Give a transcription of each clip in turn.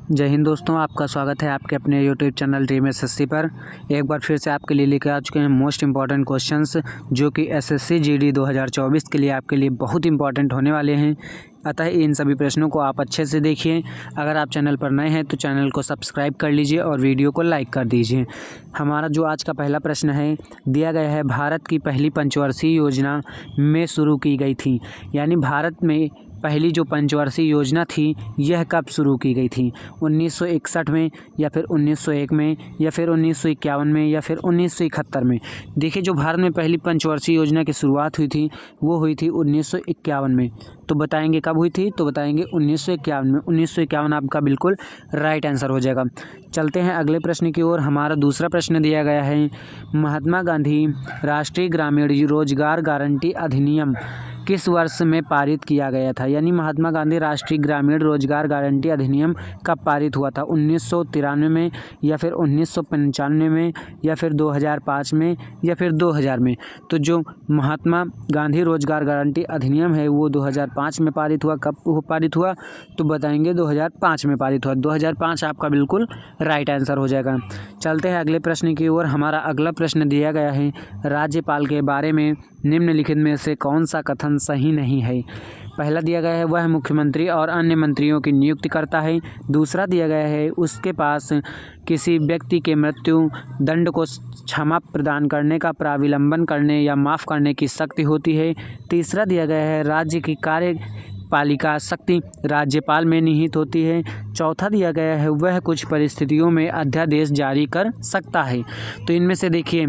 जय हिंद दोस्तों, आपका स्वागत है आपके अपने यूट्यूब चैनल ड्रीम एसएससी पर। एक बार फिर से आपके लिए लेकर आ चुके हैं मोस्ट इंपॉर्टेंट क्वेश्चंस जो कि एसएससी जीडी 2024 के लिए आपके लिए बहुत इंपॉर्टेंट होने वाले हैं। अतः इन सभी प्रश्नों को आप अच्छे से देखिए। अगर आप चैनल पर नए हैं तो चैनल को सब्सक्राइब कर लीजिए और वीडियो को लाइक कर दीजिए। हमारा जो आज का पहला प्रश्न है दिया गया है, भारत की पहली पंचवर्षीय योजना में शुरू की गई थी। यानी भारत में पहली जो पंचवर्षीय योजना थी यह कब शुरू की गई थी? 1961 में, या फिर 1901 में, या फिर 1951 में, या फिर 1971 में। देखिए, जो भारत में पहली पंचवर्षीय योजना की शुरुआत हुई थी वो हुई थी 1951 में। तो बताएंगे कब हुई थी? तो बताएंगे 1951 में। 1951 आपका बिल्कुल राइट आंसर हो जाएगा। चलते हैं अगले प्रश्न की ओर। हमारा दूसरा प्रश्न दिया गया है, महात्मा गांधी राष्ट्रीय ग्रामीण रोजगार गारंटी अधिनियम किस वर्ष में पारित किया गया था? यानी महात्मा गांधी राष्ट्रीय ग्रामीण रोजगार गारंटी अधिनियम कब पारित हुआ था? 1993 में, या फिर 1995 में, या फिर 2005 में, या फिर 2000 में। तो जो महात्मा गांधी रोजगार गारंटी अधिनियम है वो 2005 में पारित हुआ। कब पारित हुआ? तो बताएंगे 2005 में पारित हुआ। 2005 आपका बिल्कुल राइट आंसर हो जाएगा। चलते हैं अगले प्रश्न की ओर। हमारा अगला प्रश्न दिया गया है, राज्यपाल के बारे में निम्नलिखित में से कौन सा कथन सही नहीं है? पहला दिया गया है, वह मुख्यमंत्री और अन्य मंत्रियों की नियुक्ति करता है। दूसरा दिया गया है, उसके पास किसी व्यक्ति के मृत्यु दंड को क्षमा प्रदान करने का प्राविलंबन करने या माफ़ करने की शक्ति होती है। तीसरा दिया गया है, राज्य की कार्यपालिका शक्ति राज्यपाल में निहित होती है। चौथा दिया गया है, वह कुछ परिस्थितियों में अध्यादेश जारी कर सकता है। तो इनमें से देखिए,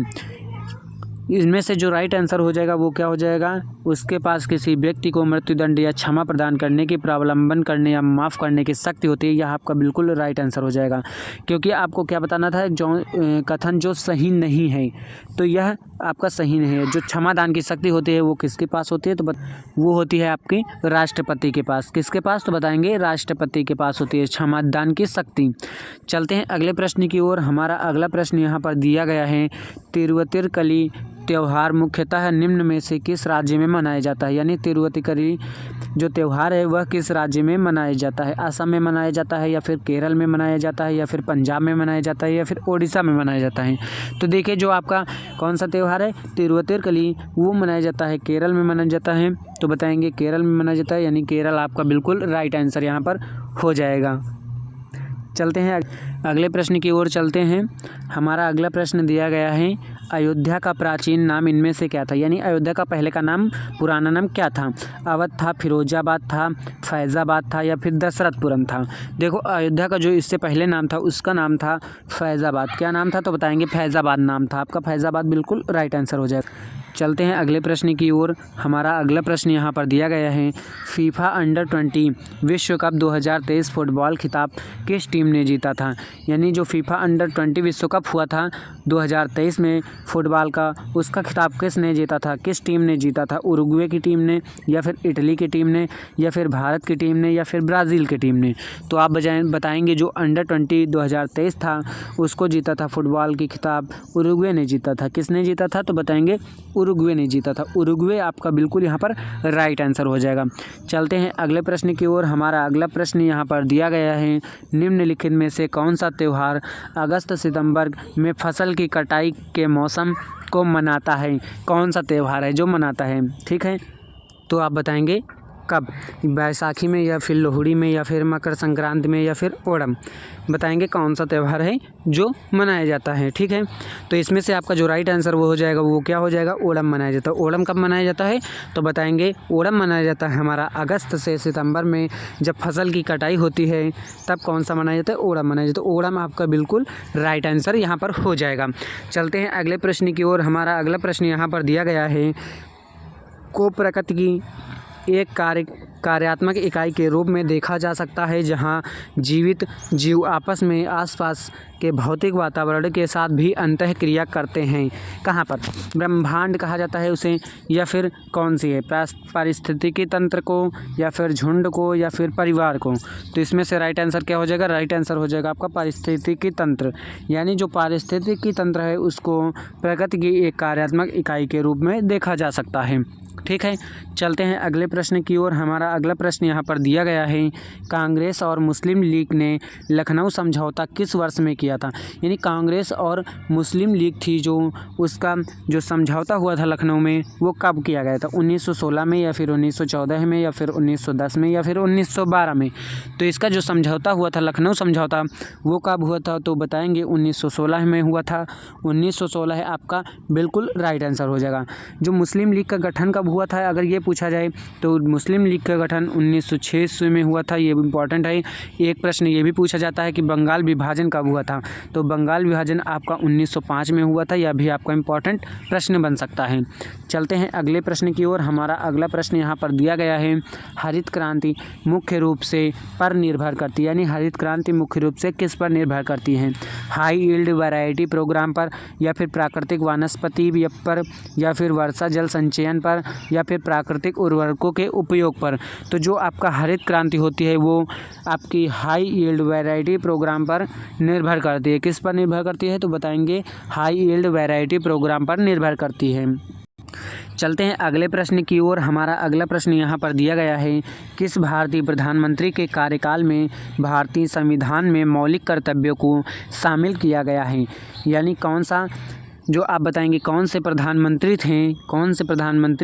इसमें से जो राइट आंसर हो जाएगा वो क्या हो जाएगा? उसके पास किसी व्यक्ति को मृत्युदंड या क्षमा प्रदान करने की प्रावलंबन करने या माफ़ करने की शक्ति होती है। यह आपका बिल्कुल राइट आंसर हो जाएगा, क्योंकि आपको क्या बताना था, जो कथन जो सही नहीं है तो यह आपका सही नहीं है। जो क्षमादान की शक्ति होती है वो किसके पास होती है? तो वो होती है आपके राष्ट्रपति के पास। किसके पास? तो बताएंगे राष्ट्रपति के पास होती है क्षमादान की शक्ति। चलते हैं अगले प्रश्न की ओर। हमारा अगला प्रश्न यहाँ पर दिया गया है, तिरुवतिरकली त्यौहार मुख्यतः निम्न में से किस राज्य में मनाया जाता है? यानी तिरुवतिरकली जो त्यौहार है वह किस राज्य में मनाया जाता है? असम में मनाया जाता है, या फिर केरल में मनाया जाता है, या फिर पंजाब में मनाया जाता है, या फिर ओडिशा में मनाया जाता है? तो देखिए, जो आपका कौन सा त्यौहार है तिरुवतिरकली वो मनाया जाता है केरल में मनाया जाता है। तो बताएंगे केरल में मनाया जाता है, यानी केरल आपका बिल्कुल राइट आंसर यहाँ पर हो जाएगा। चलते हैं अगले प्रश्न की ओर चलते हैं। हमारा अगला प्रश्न दिया गया है, अयोध्या का प्राचीन नाम इनमें से क्या था? यानी अयोध्या का पहले का नाम, पुराना नाम क्या था? अवध था, फिरोजाबाद था, फैज़ाबाद था, या फिर दशरथपुरम था? देखो, अयोध्या का जो इससे पहले नाम था उसका नाम था फैज़ाबाद। क्या नाम था? तो बताएंगे फैज़ाबाद नाम था आपका। फैज़ाबाद बिल्कुल राइट आंसर हो जाएगा। चलते हैं अगले प्रश्न की ओर। हमारा अगला प्रश्न यहाँ पर दिया गया है, फीफा अंडर 20 विश्व कप 2023 फुटबॉल खिताब किस टीम ने जीता था? यानी जो फीफा अंडर 20 विश्व कप हुआ था 2023 में फुटबॉल का, उसका खिताब किसने जीता था? किस टीम ने जीता था? उरुग्वे की टीम ने, या फिर इटली की टीम ने, या फिर भारत की टीम ने, या फिर ब्राज़ील की टीम ने? तो आप बताएंगे जो अंडर 20 2023 था उसको जीता था फुटबॉल की खिताब उरुग्वे ने जीता था। किसने जीता था? तो बताएंगे उरुग्वे ने जीता था। उरुग्वे आपका बिल्कुल यहाँ पर राइट आंसर हो जाएगा। चलते हैं अगले प्रश्न की ओर। हमारा अगला प्रश्न यहाँ पर दिया गया है, निम्नलिखित में से कौन सा त्यौहार अगस्त सितंबर में फसल की कटाई के मौसम को मनाता है? कौन सा त्यौहार है जो मनाता है? ठीक है, तो आप बताएंगे कब? बैसाखी में, या फिर लोहड़ी में, या फिर मकर संक्रांति में, या फिर ओणम? बताएंगे कौन सा त्यौहार है जो मनाया जाता है। ठीक है, तो इसमें से आपका जो राइट आंसर वो हो जाएगा, वो क्या हो जाएगा? ओणम मनाया जाता है। ओणम कब मनाया जाता है? तो बताएंगे ओणम मनाया जाता है हमारा अगस्त से सितंबर में, जब फसल की कटाई होती है तब कौन सा मनाया जाता है? ओणम मनाया जाता है। ओणम आपका बिल्कुल राइट आंसर यहाँ पर हो जाएगा। चलते हैं अगले प्रश्न की ओर। हमारा अगला प्रश्न यहाँ पर दिया गया है, को प्रकृति की एक कार्यात्मक इकाई के रूप में देखा जा सकता है जहां जीवित जीव आपस में आसपास के भौतिक वातावरण के साथ भी अंतःक्रिया करते हैं। कहाँ पर? ब्रह्मांड कहा जाता है उसे, या फिर कौन सी है? पारिस्थितिकी तंत्र को, या फिर झुंड को, या फिर परिवार को? तो इसमें से राइट आंसर क्या हो जाएगा? राइट आंसर हो जाएगा आपका पारिस्थितिकी तंत्र। यानी जो पारिस्थितिकी तंत्र है उसको प्रकृति की एक कार्यात्मक इकाई के रूप में देखा जा सकता है। ठीक है, चलते हैं अगले प्रश्न की ओर। हमारा अगला प्रश्न यहाँ पर दिया गया है, कांग्रेस और मुस्लिम लीग ने लखनऊ समझौता किस वर्ष में किया था। यानी कांग्रेस और मुस्लिम लीग थी जो उसका जो समझौता हुआ था लखनऊ में वो कब किया गया था, 1916 में या फिर 1914 में या फिर 1910 में या फिर 1912 में। तो इसका जो समझौता हुआ था लखनऊ समझौता वो कब हुआ था, तो बताएंगे 1916 में हुआ था। 1916 है आपका बिल्कुल राइट आंसर हो जाएगा। जो मुस्लिम लीग का गठन कब हुआ था अगर ये पूछा जाए तो मुस्लिम लीग का गठन 1906 ईस्वी में हुआ था। ये इंपॉर्टेंट है। एक प्रश्न ये भी पूछा जाता है कि बंगाल विभाजन कब हुआ था, तो बंगाल विभाजन आपका 1905 में हुआ था। यह भी आपका इंपॉर्टेंट प्रश्न बन सकता है। चलते हैं अगले प्रश्न की ओर। हमारा अगला प्रश्न यहाँ पर दिया गया है, हरित क्रांति मुख्य रूप से पर निर्भर करती है, यानी हरित क्रांति मुख्य रूप से किस पर निर्भर करती है, हाई यील्ड वैरायटी प्रोग्राम पर या फिर प्राकृतिक वनस्पति पर या फिर वर्षा जल संचयन पर या फिर प्राकृतिक उर्वरकों के उपयोग पर। तो जो आपका हरित क्रांति होती है वो आपकी हाई यील्ड वैरायटी प्रोग्राम पर निर्भर करती है। किस पर निर्भर करती है, तो बताएंगे हाई यील्ड वैरायटी प्रोग्राम पर निर्भर करती है। चलते हैं अगले प्रश्न की ओर। हमारा अगला प्रश्न यहाँ पर दिया गया है, किस भारतीय प्रधानमंत्री के कार्यकाल में भारतीय संविधान में मौलिक कर्तव्यों को शामिल किया गया है। यानी कौन सा, जो आप बताएंगे कौन से प्रधानमंत्री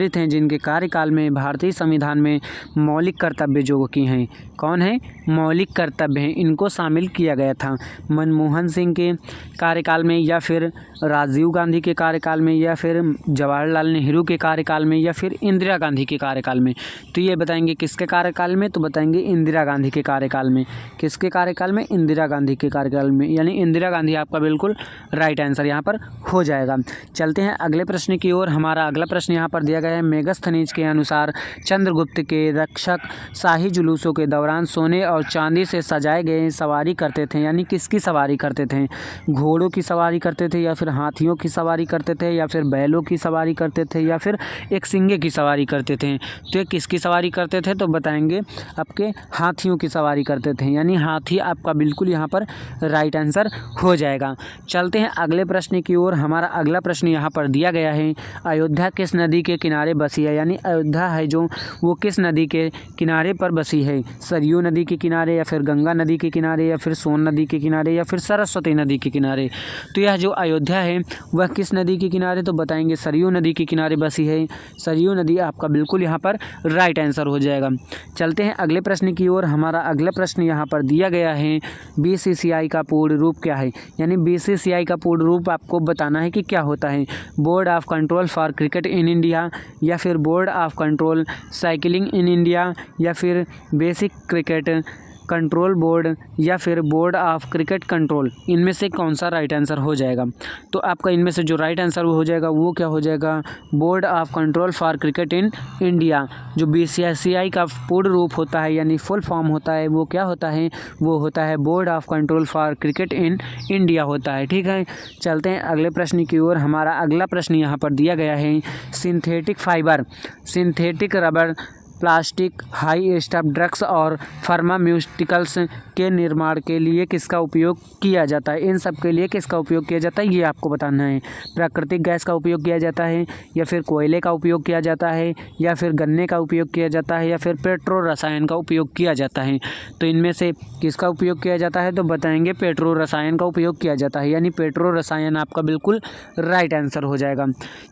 थे जिनके कार्यकाल में भारतीय संविधान में मौलिक कर्तव्य जो की हैं, कौन है मौलिक कर्तव्य हैं, इनको शामिल किया गया था। मनमोहन सिंह के कार्यकाल में या फिर राजीव गांधी के कार्यकाल में या फिर जवाहरलाल नेहरू के कार्यकाल में या फिर इंदिरा गांधी के कार्यकाल में। तो ये बताएंगे किसके कार्यकाल में, तो बताएंगे इंदिरा गांधी के कार्यकाल में। किसके कार्यकाल में, इंदिरा गांधी के कार्यकाल में, यानी इंदिरा गांधी आपका बिल्कुल राइट आंसर यहाँ पर हो जाएगा। चलते हैं अगले प्रश्न की ओर। हमारा अगला प्रश्न यहाँ पर दिया गया है, मेगस्थनीज के अनुसार चंद्रगुप्त के रक्षक शाही जुलूसों के दौरान सोने और चांदी से सजाए गए सवारी करते थे। यानी किसकी सवारी करते थे, घोड़ों की सवारी करते थे या फिर हाथियों की सवारी करते थे या फिर बैलों की सवारी करते थे या फिर एक सिंगे की सवारी करते थे। तो ये किसकी सवारी करते थे, तो बताएंगे आपके हाथियों की सवारी करते थे। यानी हाथी आपका बिल्कुल यहाँ पर राइट आंसर हो जाएगा। चलते हैं अगले प्रश्न की ओर। हमारा अगला प्रश्न यहाँ पर दिया गया है, अयोध्या किस नदी के किनारे बसी है। यानी अयोध्या है जो वो किस नदी के किनारे पर बसी है, सरयू नदी के किनारे या फिर गंगा नदी के किनारे या फिर सोन नदी के किनारे या फिर सरस्वती नदी के किनारे। तो यह जो अयोध्या है वह किस नदी के किनारे, तो बताएंगे सरयू नदी के किनारे बसी है। सरयू नदी आपका बिल्कुल यहाँ पर राइट आंसर हो जाएगा। चलते हैं अगले प्रश्न की ओर। हमारा अगला प्रश्न यहाँ पर दिया गया है, BCCI का पूर्ण रूप क्या है। यानी BCCI का पूर्ण रूप आपको बताना है कि क्या होता है, board of control for cricket in India या फिर board of control cycling in India या फिर बेसिक क्रिकेट कंट्रोल बोर्ड या फिर बोर्ड ऑफ क्रिकेट कंट्रोल। इनमें से कौन सा राइट आंसर हो जाएगा, तो आपका इनमें से जो राइट आंसर हो जाएगा वो क्या हो जाएगा, board of control for cricket in India. जो BCCI का पूर्ण रूप होता है यानी फुल फॉर्म होता है वो क्या होता है, वो होता है board of control for cricket in India होता है। ठीक है, चलते हैं अगले प्रश्न की ओर। हमारा अगला प्रश्न यहाँ पर दिया गया है, synthetic fibre, synthetic rubber, plastic, high stuff drugs और फार्मास्यूटिकल्स के निर्माण के लिए किसका उपयोग किया जाता है। इन सब के लिए किसका उपयोग किया जाता है ये आपको बताना है। प्राकृतिक गैस का उपयोग किया जाता है या फिर कोयले का उपयोग किया जाता है या फिर गन्ने का उपयोग किया जाता है या फिर पेट्रो रसायन का उपयोग किया जाता है। तो इनमें से किसका उपयोग किया जाता है, तो बताएंगे पेट्रो रसायन का उपयोग किया जाता है। यानी पेट्रो रसायन आपका बिल्कुल राइट आंसर हो जाएगा।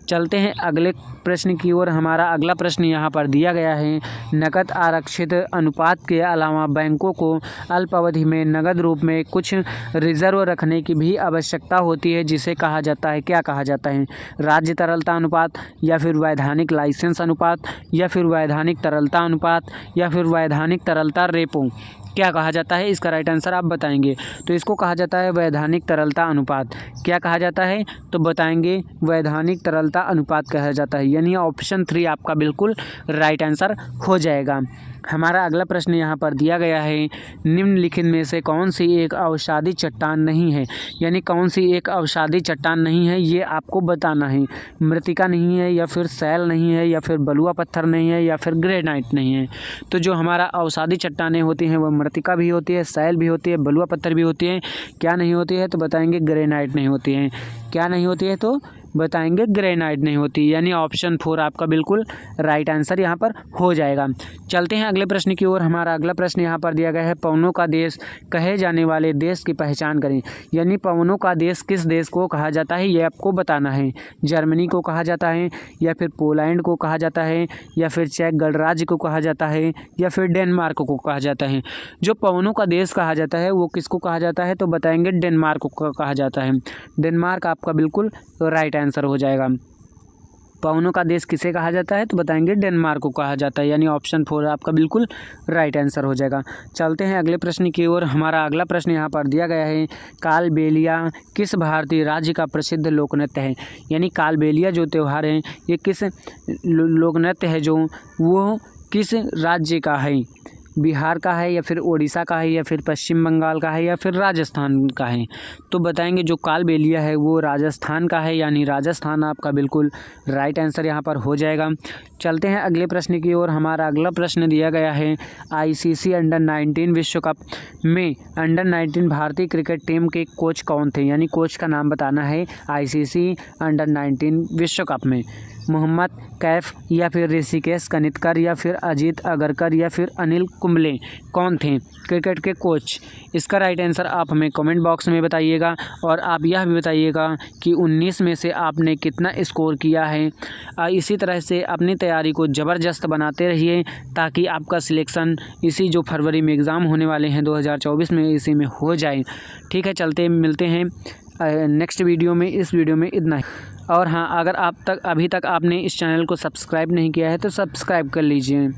चलते हैं अगले प्रश्न की ओर। हमारा अगला प्रश्न यहाँ पर दिया गया है, नकद आरक्षित अनुपात के अलावा बैंकों को अल्पावधि में नकद रूप में कुछ रिजर्व रखने की भी आवश्यकता होती है, जिसे कहा जाता है, क्या कहा जाता है, राज्य तरलता अनुपात या फिर वैधानिक लाइसेंस अनुपात या फिर वैधानिक तरलता अनुपात या फिर वैधानिक तरलता रेपो। क्या कहा जाता है, इसका राइट आंसर आप बताएंगे। तो इसको कहा जाता है वैधानिक तरलता अनुपात। क्या कहा जाता है, तो बताएंगे वैधानिक तरलता अनुपात कहा जाता है। यानी ऑप्शन 3 आपका बिल्कुल राइट आंसर हो जाएगा। हमारा अगला प्रश्न यहाँ पर दिया गया है, निम्नलिखित में से कौन सी एक अवसादी चट्टान नहीं है। यानी कौन सी एक अवसादी चट्टान नहीं है ये आपको बताना है। मृतिका नहीं है या फिर सैल नहीं है या फिर बलुआ पत्थर नहीं है या फिर ग्रेनाइट नहीं है। तो जो हमारा अवसादी चट्टानें होती हैं वह मृतिका भी होती है, सैल भी होती है, बलुआ पत्थर भी होती है। क्या नहीं होती है, तो बताएंगे ग्रेनाइट नहीं होती है। क्या नहीं होती है, तो बताएंगे ग्रेनाइट नहीं होती, यानी ऑप्शन 4 आपका बिल्कुल राइट आंसर यहाँ पर हो जाएगा। चलते हैं अगले प्रश्न की ओर। हमारा अगला प्रश्न यहाँ पर दिया गया है, पवनों का देश कहे जाने वाले देश की पहचान करें। यानी पवनों का देश किस देश को कहा जाता है ये आपको बताना है। जर्मनी को कहा जाता है, या फिर पोलैंड को कहा जाता है, या फिर चेक गणराज्य को कहा जाता है, या फिर डेनमार्क को कहा जाता है। जो पवनों का देश कहा जाता है वो किसको कहा जाता है, तो बताएंगे डेनमार्क को कहा जाता है। डेनमार्क आपका बिल्कुल राइट आंसर हो जाएगा। पवनों का देश किसे कहा जाता है, तो बताएंगे डेनमार्क को कहा जाता है, यानी ऑप्शन 4 आपका बिल्कुल राइट आंसर हो जाएगा। चलते हैं अगले प्रश्न की ओर। हमारा अगला प्रश्न यहाँ पर दिया गया है, कालबेलिया किस भारतीय राज्य का प्रसिद्ध लोक नृत्य है। यानी कालबेलिया जो त्यौहार है ये किस लोक नृत्य है जो वो किस राज्य का है, बिहार का है, या फिर उड़ीसा का है, या फिर पश्चिम बंगाल का है, या फिर राजस्थान का है। तो बताएंगे जो कालबेलिया है वो राजस्थान का है, यानी राजस्थान आपका बिल्कुल राइट आंसर यहाँ पर हो जाएगा। चलते हैं अगले प्रश्न की ओर। हमारा अगला प्रश्न दिया गया है, आईसीसी अंडर-19 विश्व कप में अंडर-19 भारतीय क्रिकेट टीम के कोच कौन थे। यानी कोच का नाम बताना है आईसीसी अंडर-19 विश्व कप में। मोहम्मद कैफ, या फिर ऋषिकेश कनितकर, या फिर अजीत अगरकर, या फिर अनिल कुंबले, कौन थे क्रिकेट के कोच। इसका राइट आंसर आप हमें कमेंट बॉक्स में बताइएगा, और आप यह भी बताइएगा कि 19 में से आपने कितना स्कोर किया है। इसी तरह से अपनी तैयारी को ज़बरदस्त बनाते रहिए ताकि आपका सिलेक्शन इसी जो फरवरी में एग्ज़ाम होने वाले हैं 2024 में इसी में हो जाए। ठीक है, चलते मिलते हैं नेक्स्ट वीडियो में। इस वीडियो में इतना ही। और हाँ, अगर अभी तक आपने इस चैनल को सब्सक्राइब नहीं किया है तो सब्सक्राइब कर लीजिए।